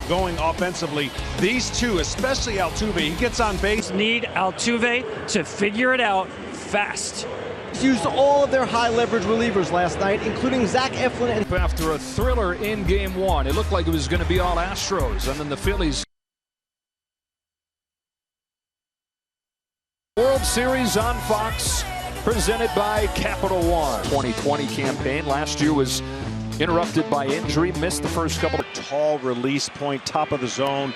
going offensively. These two, especially Altuve, he gets on base. Need Altuve to figure it out fast. Used all of their high leverage relievers last night, including Zach Eflin. And after a thriller in Game 1, it looked like it was going to be all Astros, and then the Phillies. World Series on Fox, presented by Capital One. 2020 campaign last year was interrupted by injury, missed the first couple. Tall release point, top of the zone.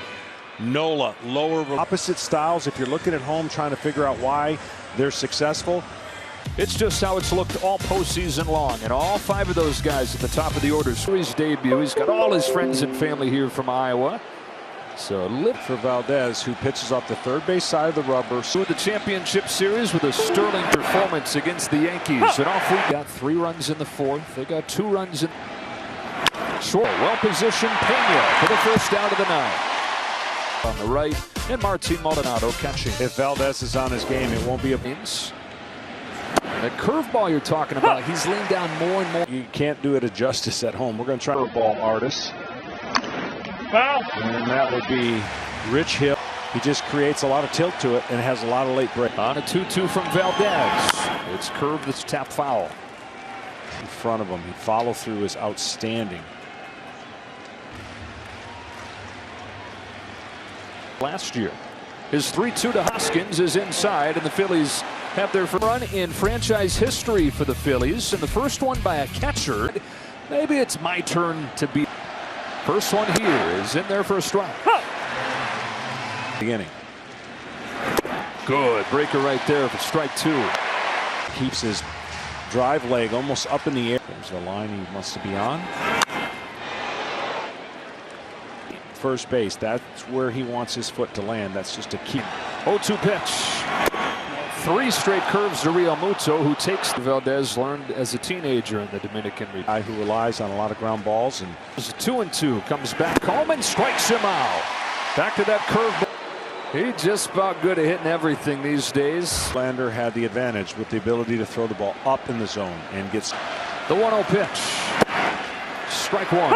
Nola, lower. Opposite styles. If you're looking at home trying to figure out why they're successful. It's just how it's looked all postseason long, and all 5 of those guys at the top of the order. Series debut. He's got all his friends and family here from Iowa. So lit for Valdez, who pitches off the third base side of the rubber. So the championship series with a sterling performance against the Yankees. And off we got 3 runs in the 4th. They got 2 runs in short. Well-positioned Pena for the first out of the night. On the right, and Martin Maldonado catching. If Valdez is on his game, it won't be a that curveball you're talking about, he's leaned down more and more. You can't do it a justice at home. We're going to try curveball artists. And that would be Rich Hill. He just creates a lot of tilt to it and has a lot of late break. On a 2-2 from Valdez. It's curved, that's tapped foul. In front of him, he follow through is outstanding. Last year, his 3-2 to Hoskins is inside, and the Phillies have their first run in franchise history for the Phillies, and the first one by a catcher. Maybe it's my turn to be. First one here is in there for a strike. Beginning. Good breaker right there for strike 2. Keeps his drive leg almost up in the air. There's the line he wants to be on. First base, that's where he wants his foot to land. That's just a key. 0-2 pitch. 3 straight curves to Real Muto, who takes. Valdez learned as a teenager in the Dominican Republic. Guy who relies on a lot of ground balls. And it's a 2-2. Comes back home and strikes him out. Back to that curveball. He's just about good at hitting everything these days. Lander had the advantage with the ability to throw the ball up in the zone and gets the 1-0 pitch. Strike 1.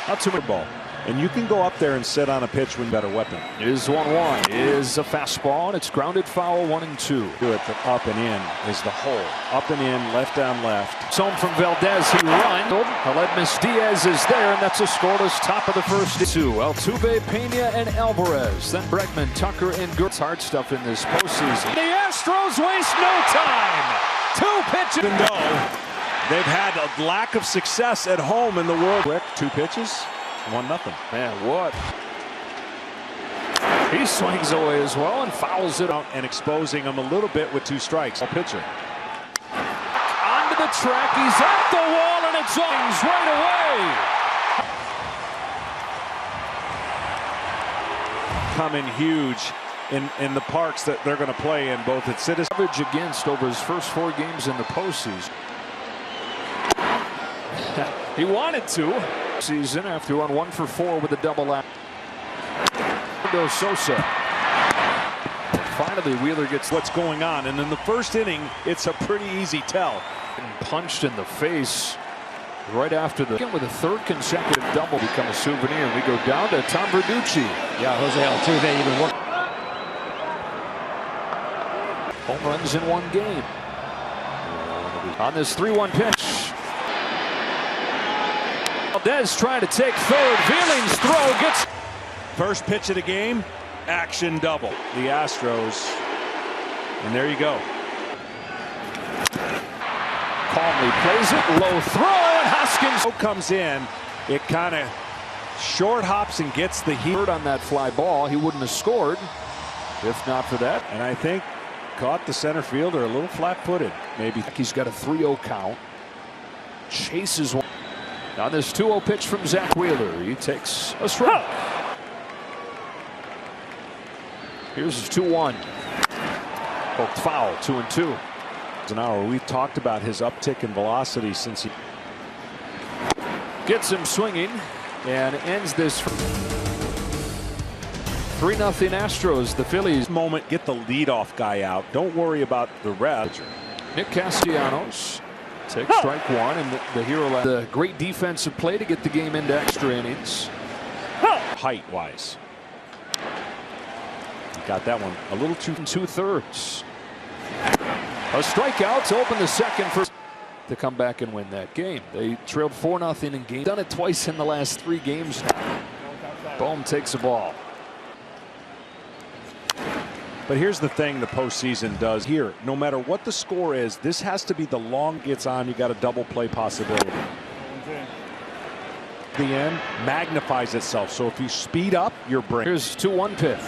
Not too much ball. And you can go up there and sit on a pitch with a better weapon. Is 1-1 is a fastball, and it's grounded foul 1-2. Do it for up and in is the hole. Up and in, left down left. It's home from Valdez. He runs. Aledmus Diaz is there, and that's a scoreless top of the first 2. Altuve, Pena, and Alvarez. Then Bregman, Tucker, and Gertz. Hard stuff in this postseason. The Astros waste no time. 2 pitches. Even though they've had a lack of success at home in the world. Quick, 2 pitches. 1-0. Man, what? He swings away as well and fouls it out and exposing him a little bit with 2 strikes. A pitcher. Onto the track. He's at the wall and it swings right away. Coming huge in the parks that they're going to play in, both at Citizens. Average against over his first 4 games in the postseason. He wanted to. Season after on 1 for 4 with a double out. Sosa. And finally, Wheeler gets what's going on, and in the first inning, it's a pretty easy tell. And punched in the face right after the with a 3rd consecutive double become a souvenir. We go down to Tom Verducci. Yeah, Jose Altuve even worked. Home runs in 1 game. On this 3-1 pitch. Valdez trying to take 3rd. Veeling's throw gets. First pitch of the game, action double. The Astros, and there you go. Calmly plays it, low throw, and Hoskins comes in. It kind of short hops and gets the heat on that fly ball. He wouldn't have scored if not for that. And I think caught the center fielder a little flat-footed. Maybe he's got a 3-0 count. Chases one. On this 2-0 pitch from Zach Wheeler, he takes a strike. Here's his 2-1. Poked foul, 2-2. An hour. We've talked about his uptick in velocity since he gets him swinging and ends this 3-0 Astros. The Phillies moment, get the leadoff guy out. Don't worry about the rest. Nick Castellanos takes strike 1, and the hero the great defensive play to get the game into extra innings. height-wise. Got that one a little too 2/3. A strikeout to open the second for to come back and win that game. They trailed 4-0 in game. Done it twice in the last 3 games now. Bohm takes the ball. But here's the thing the postseason does here. No matter what the score is, this has to be the long gets on. You got a double play possibility. The end magnifies itself. So if you speed up, you're breaking. Here's 2-1 pitch.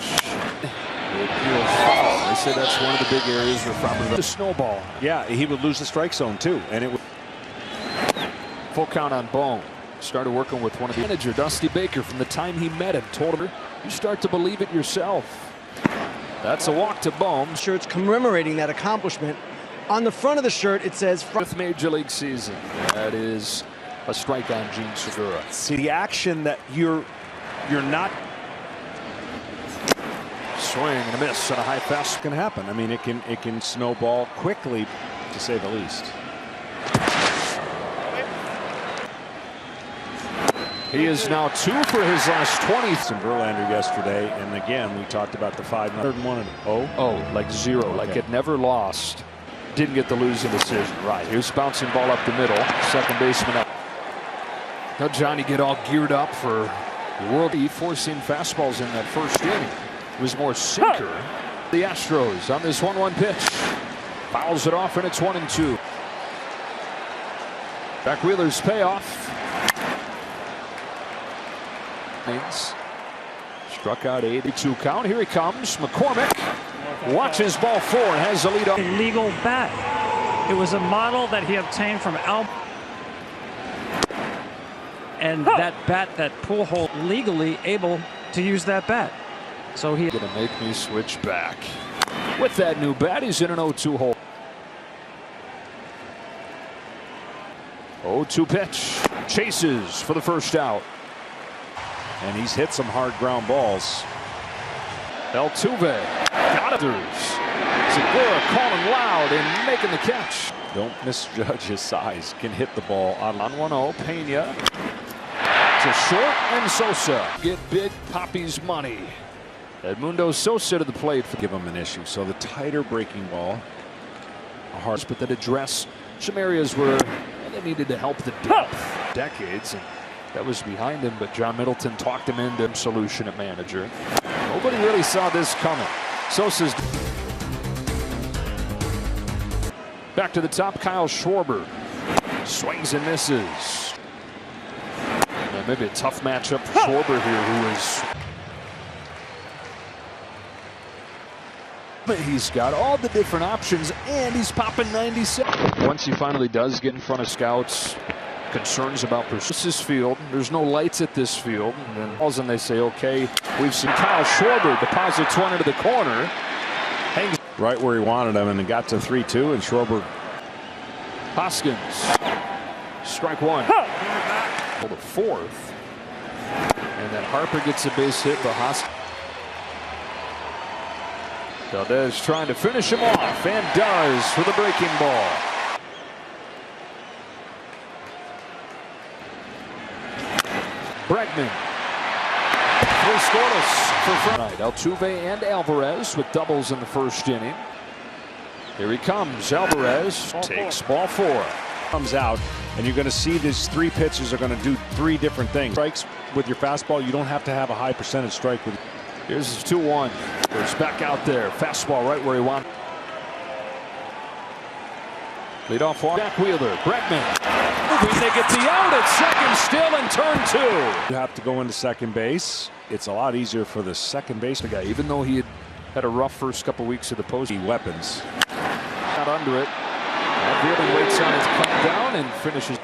They say that's one of the big areas where Framber the snowball. Yeah, he would lose the strike zone too, and it would. Full count on Bohm. Started working with one of the manager, Dusty Baker, from the time he met him. Told her, you start to believe it yourself. That's a walk to Bohm. Shirts commemorating that accomplishment. On the front of the shirt, it says 5th Major League season. That is a strike on Gene Segura. See the action that you're not. Swing and a miss on a high fast. Can happen. I mean, it can snowball quickly, to say the least. He is now 2 for his last 20. Some Verlander yesterday, and again we talked about the 5-1 and 0. Oh, like 0, okay. Like it never lost. Didn't get the losing decision. Right. Here's bouncing ball up the middle. Second baseman up. Now Johnny get all geared up for the world. He forcing fastballs in that first inning. It was more sinker. The Astros on this 1-1 pitch. Fouls it off, and it's 1-2. Back Wheeler's payoff. Struck out 82 count. Here he comes. McCormick watches ball 4 and has the lead up. Illegal bat. It was a model that he obtained from Al. And that bat, that Pujols legally able to use that bat. So he gonna make me switch back. With that new bat, he's in an 0-2 hole. 0-2 pitch. Chases for the first out. And he's hit some hard ground balls. Altuve got it. Segura calling loud and making the catch. Don't misjudge his size. Can hit the ball out on 1-0. Pena to short, and Sosa get Big Papi's money. Edmundo Sosa to the plate. Give him an issue. So the tighter breaking ball, a hard, but that address some areas where they needed to help the depth. Decades. And that was behind him, but John Middleton talked him into solution at manager. Nobody really saw this coming. Sosa's back to the top. Kyle Schwarber swings and misses. And maybe a tough matchup for Schwarber here, who is. But he's got all the different options, and he's popping 97. Once he finally does get in front of scouts, concerns about this field. There's no lights at this field. And then all of a sudden they say, okay, we've seen Kyle Schwarber deposits one into the corner. Hangs right where he wanted him, and it got to 3-2, and Schwarber. Hoskins. Strike 1. For the 4th. And then Harper gets a base hit, but Hoskins. Valdez trying to finish him off, and does for the breaking ball. Bregman. 3 scoreless for Friday. Altuve and Alvarez with doubles in the first inning. Here he comes. Alvarez takes ball 4. Comes out, and you're going to see these 3 pitches are going to do 3 different things. Strikes with your fastball, you don't have to have a high percentage strike with. Here's his 2-1. He's back out there. Fastball right where he wants. Leadoff walk. Jack Wheeler. Bregman. They get the out at second still and turn 2. You have to go into second base. It's a lot easier for the second base guy, even though he had a rough first couple weeks of the postseason. Weapons. Not under it. And Wheeler waits on his come down and finishes.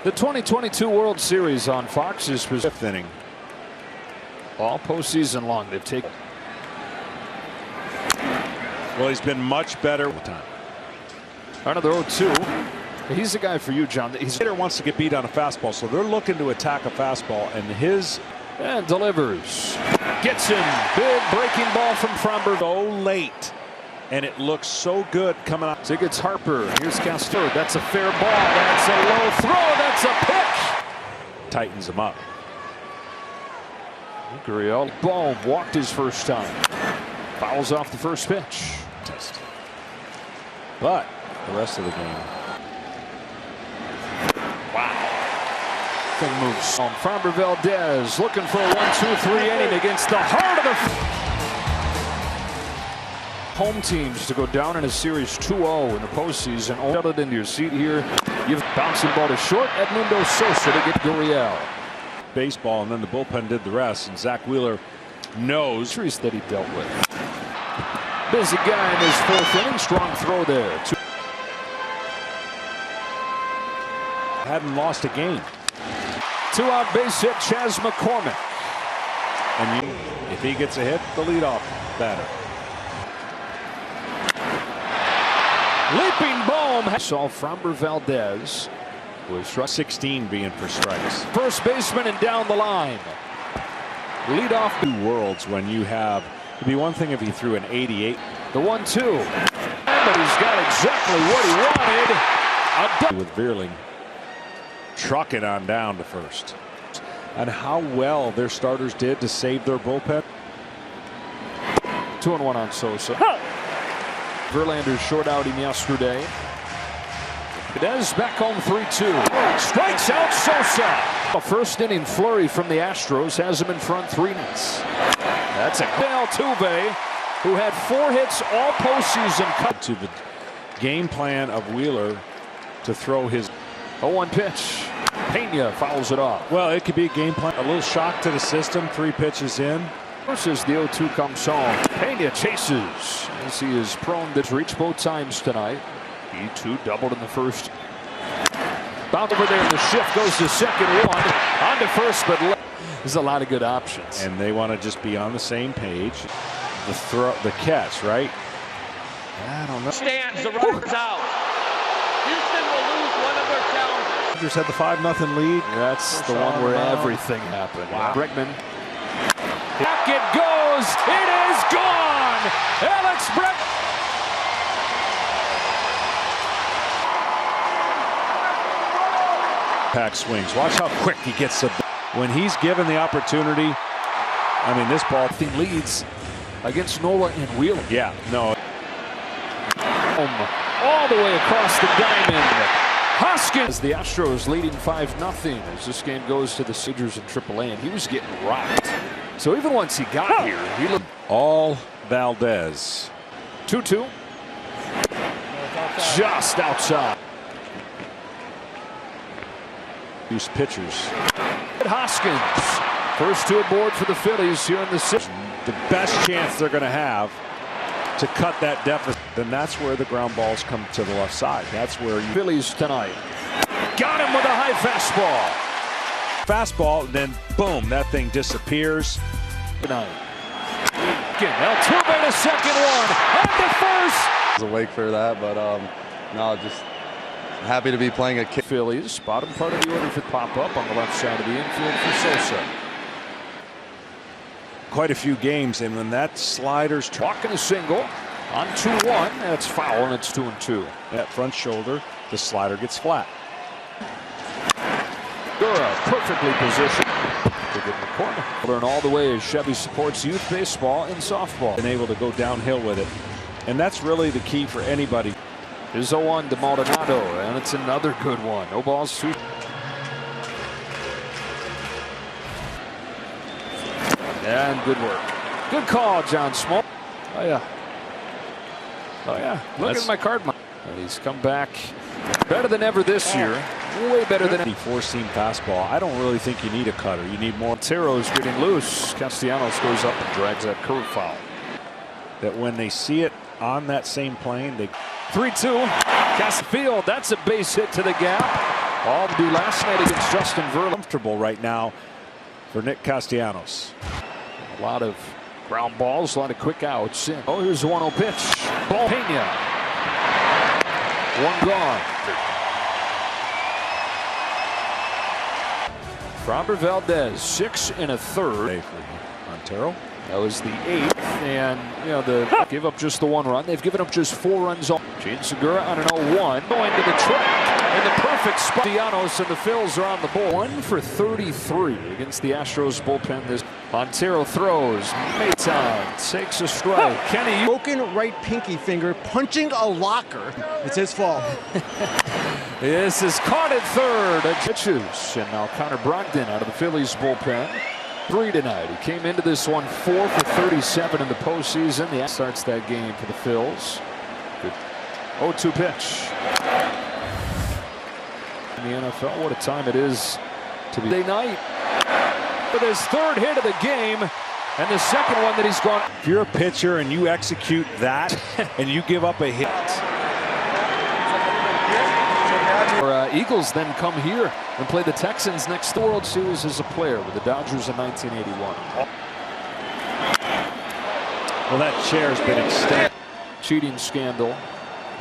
The 2022 World Series on Fox is 5th inning. All postseason long they've taken. Well, he's been much better with time. Another 0-2. He's the guy for you, John. He's hitter wants to get beat on a fastball, so they're looking to attack a fastball, and his and delivers. Gets him. Big breaking ball from Framber. So late, and it looks so good coming out. So it gets Harper. Here's Castor. That's a fair ball. That's a low throw. That's a pitch. Tightens him up. Gurriel. Boom, walked his first time. Fouls off the first pitch. But the rest of the game. Wow. Thing moves. Farmer Valdez looking for a 1-2-3 inning against the heart of the home teams to go down in a series 2-0 in the postseason. Hold it into your seat here. You've bouncing ball to short. Edmundo Sosa to get Gurriel. Baseball, and then the bullpen did the rest. And Zach Wheeler knows that he dealt with. Busy guy in his fourth inning. Strong throw there. Hadn't lost a game. 2-out base hit, Chas McCormick. And if he gets a hit, the leadoff batter. Leaping boom. Saw Framber Valdez was struck. 16 being for strikes. First baseman and down the line. Lead off. Two worlds when you have. It'd be one thing if he threw an 88. The 1-2. But he's got exactly what he wanted. With Veerling trucking on down to first. And how well their starters did to save their bullpen. 2-1 on Sosa. Verlander's short outing yesterday. Valdez back home 3-2. Strikes out Sosa. A first inning flurry from the Astros has him in front 3 innings. That's a Altuve, who had 4 hits all postseason. Cut to the game plan of Wheeler to throw his 0-1 pitch. Pena fouls it off. Well, it could be a game plan. A little shock to the system. 3 pitches in. Versus the 0-2 comes home. Pena chases as he is prone to reach both times tonight. He too doubled in the first. Bound over there. The shift goes to second. One on to first, but there's a lot of good options. And they want to just be on the same page. The throw, the catch, right? I don't know. Stands, the runner's out. Houston will lose one of their challenges. Dodgers had the 5-0 lead. That's the one where everything happened. Wow. Bregman. Back it goes. It is gone. Alex Bregman. Pack swings. Watch how quick he gets the. When he's given the opportunity. I mean, this ball team leads against Nola and Wheeler. Yeah, no. All the way across the diamond. Hoskins. The Astros leading 5-0 as this game goes to the Dodgers in AAA, and he was getting rocked. So even once he got here, he looked. All Valdez. 2-2. Just outside. Use pitchers. Hoskins. First 2 aboard for the Phillies here in the 6th. The best chance they're going to have to cut that deficit. Then that's where the ground balls come to the left side. That's where you. Phillies tonight. Got him with a high fastball. Fastball, then boom, that thing disappears. Tonight. Altuve to second one. On to first. I was awake for that, but no, just happy to be playing a kid. Phillies, bottom part of the order for pop up on the left side of the infield for Sosa. Quite a few games, and when that slider's walking a single on 2-1, that's foul, and it's 2-2. That front shoulder, the slider gets flat. Gura perfectly positioned to get in the corner. Learn all the way as Chevy supports youth baseball and softball. And able to go downhill with it, and that's really the key for anybody. Is 0-1 to Maldonado, and it's another good one. No balls, 2. And good work. Good call, John Small. Oh, yeah. Oh, yeah. Look at my card. And he's come back better than ever this year. Way better than ever. The 4-seam fastball. I don't really think you need a cutter. You need more. Montero's getting loose. Castellanos goes up and drags that curve foul. That when they see it on that same plane, they. 3-2. Castellanos. That's a base hit to the gap. All to do last night against Justin Verlander. Comfortable right now for Nick Castellanos. A lot of ground balls, a lot of quick outs. Oh, here's the 1-0 pitch. Ball Pena. One gone. Framber Valdez, 6 1/3. Montero. That was the 8th, and you know the gave up just the 1 run. They've given up just 4 runs. Gene Segura on an 0-1, going to the track in the perfect spot. Castellanos and the Phils are on the board. 1 for 33 against the Astros bullpen this. Montero throws. Maytown takes a strike. Kenny. Broken right pinky finger punching a locker. It's his fault. This is caught at third. Pitches. And now Connor Brogdon out of the Phillies bullpen. 3 tonight. He came into this one 4 for 37 in the postseason. The starts that game for the Phils. Good 0-2 pitch. In the NFL, what a time it is to be Monday night. With his third hit of the game and the second one that he's gone. If you're a pitcher and you execute that and you give up a hit. Eagles then come here and play the Texans next to the World Series as a player with the Dodgers in 1981. Well, that chair's been extended. Cheating scandal.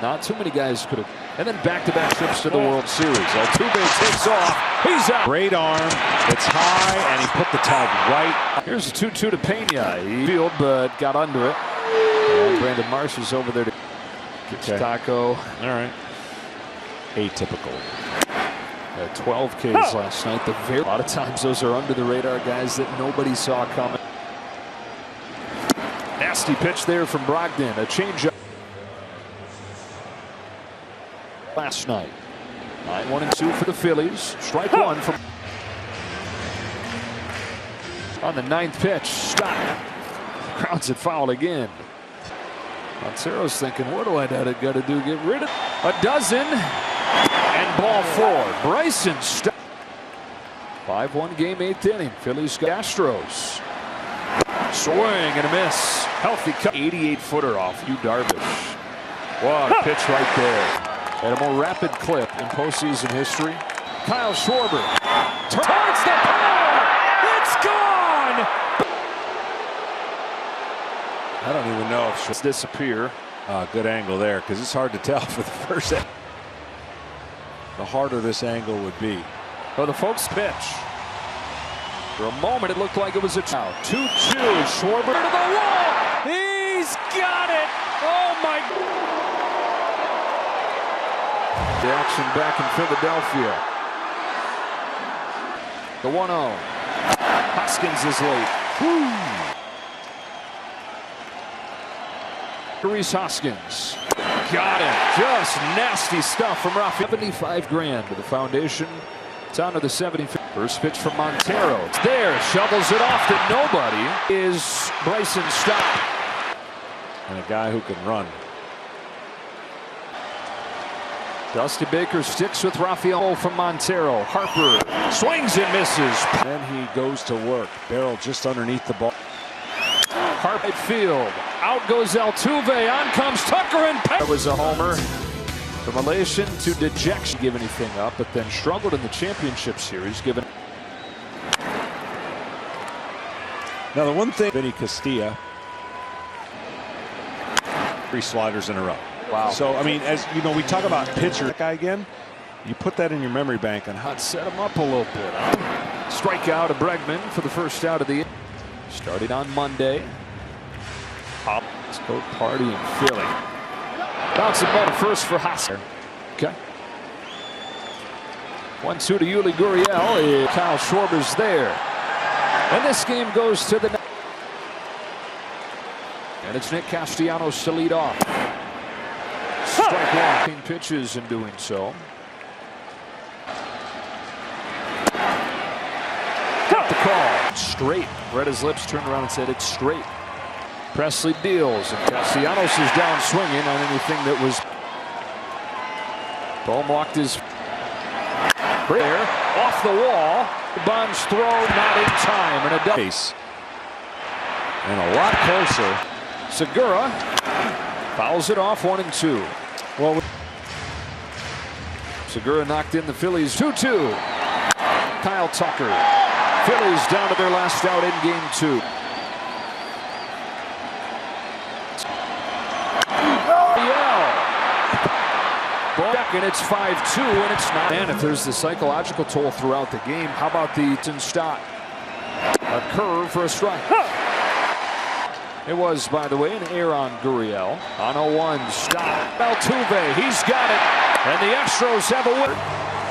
Not too many guys could have. And then back-to-back trips to the World Series. Altuve takes off. He's out. Great arm. It's high, and he put the tag right. Here's a 2-2 to Pena. He field, but got under it. And Brandon Marsh is over there to get Taco. All right. Atypical. 12 Ks last night. A lot of times those are under the radar guys that nobody saw coming. Nasty pitch there from Brogdon. A changeup. Last night. 9-1-2 for the Phillies. Strike one from on the 9th pitch. Stop. Grounds it foul again. Montero's thinking, what do I got to do? Get rid of a dozen. And ball 4. Bryson stop. 5-1 game, 8th inning. Phillies got Astros. Swing and a miss. Healthy cut. 88-footer off Yu Darvish. What a pitch right there. At a more rapid clip in postseason history. Kyle Schwarber towards the pole. It's gone. I don't even know if Let's disappear. good angle there, because it's hard to tell for the first. The harder this angle would be. Oh, the folks pitch. For a moment, it looked like it was a 2-2. Schwarber to the wall. He's got it. Oh my. The action back in Philadelphia. The 1-0. Hoskins is late. Reese Hoskins. Got it. Just nasty stuff from Rafi. 75 grand to the foundation. It's on to the 75th. First pitch from Montero. It's there. Shovels it off to nobody. Is Bryson Stott. And a guy who can run. Dusty Baker sticks with Rafael from Montero. Harper swings and misses. Then he goes to work. Barrel just underneath the ball. Harper at field. Out goes Altuve. On comes Tucker and That was a homer. From elation to dejection. Give anything up, but then struggled in the championship series. Given. Now the one thing, Vinny Castilla. 3 sliders in a row. Wow. So I mean, as you know, we talk about pitcher. That guy again. You put that in your memory bank on how. Let's set him up a little bit. Strikeout of Bregman for the first out of the inning. Started on Monday. Let's go party in Philly. Bouncing ball to first for Hoskins. Okay. 1-2 to Yuli Gurriel. Kyle Schwarber's there. And this game goes to the. And it's Nick Castellanos to lead off. Strike 1. Pitches in doing so. Got the call. Straight. Read his lips, turned around and said it's straight. Presley deals, and Castellanos is down swinging on anything that was. Bohm walked his there off the wall. Bond's throw not in time, and a double. And a lot closer. Segura fouls it off 1-2. Well, Segura knocked in the Phillies 2-2. Kyle Tucker. Phillies down to their last out in game 2. And it's 5-2, and it's not. And if there's the psychological toll throughout the game, how about the Stott? A curve for a strike. It was, by the way, an error on Gurriel. On 0-1, Stott. Altuve, he's got it. And the Astros have a win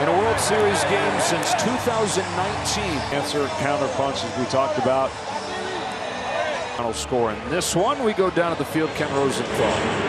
in a World Series game since 2019. Answer, counter punch, as we talked about. Final score in this one. We go down to the field. Ken Rosenthal.